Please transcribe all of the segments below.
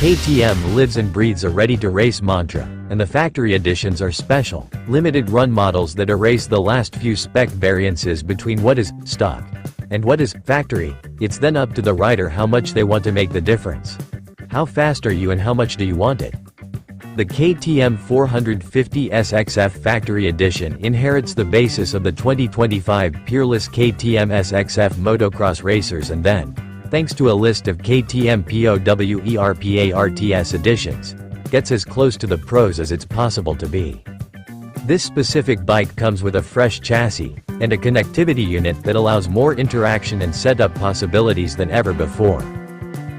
KTM lives and breathes a ready-to-race mantra, and the factory editions are special, limited-run models that erase the last few spec variances between what is stock and what is factory. It's then up to the rider how much they want to make the difference. How fast are you and how much do you want it? The KTM 450 SX-F Factory Edition inherits the basis of the 2025 peerless KTM SX-F motocross racers and then, thanks to a list of KTM POWERPARTS editions, gets as close to the pros as it's possible to be. This specific bike comes with a fresh chassis and a connectivity unit that allows more interaction and setup possibilities than ever before.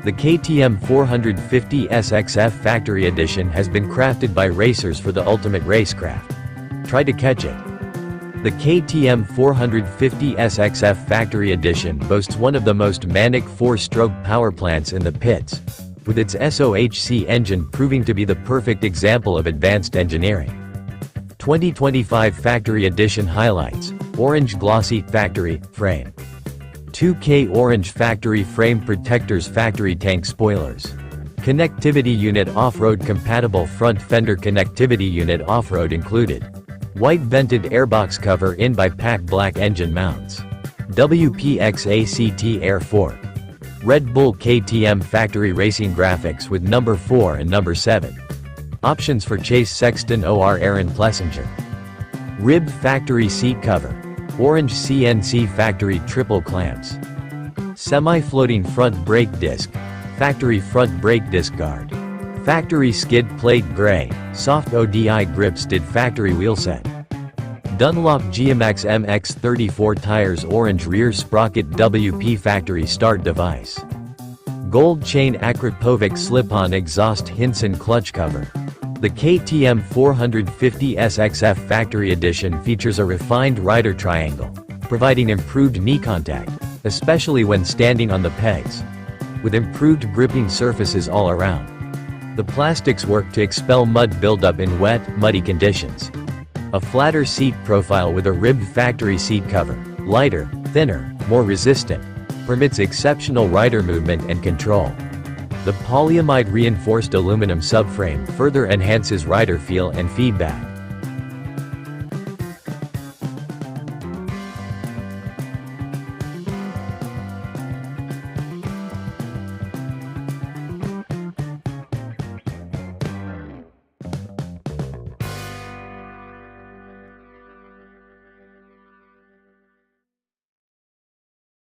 The KTM 450 SX-F Factory Edition has been crafted by racers for the ultimate racecraft. Try to catch it. The KTM 450 SX-F Factory Edition boasts one of the most manic 4-stroke power plants in the pits, with its SOHC engine proving to be the perfect example of advanced engineering. 2025 Factory Edition highlights: orange glossy factory frame, 2K orange factory frame protectors, factory tank spoilers, connectivity unit off-road compatible front fender connectivity unit off-road included, white vented airbox cover in by pack black engine mounts, WPX-ACT air fork, Red Bull KTM factory racing graphics with number 4 and number 7. Options for Chase Sexton or Aaron Plessinger. Rib factory seat cover, orange CNC factory triple clamps, semi-floating front brake disc, factory front brake disc guard, factory skid plate gray, soft ODI grips did factory wheel set, Dunlop GMX MX34 tires orange rear sprocket WP factory start device, gold chain Akrapovic slip-on exhaust Hinson clutch cover. The KTM 450 SX-F Factory Edition features a refined rider triangle, providing improved knee contact, especially when standing on the pegs, with improved gripping surfaces all around. The plastics work to expel mud buildup in wet, muddy conditions. A flatter seat profile with a ribbed factory seat cover, lighter, thinner, more resistant, permits exceptional rider movement and control. The polyamide reinforced aluminum subframe further enhances rider feel and feedback.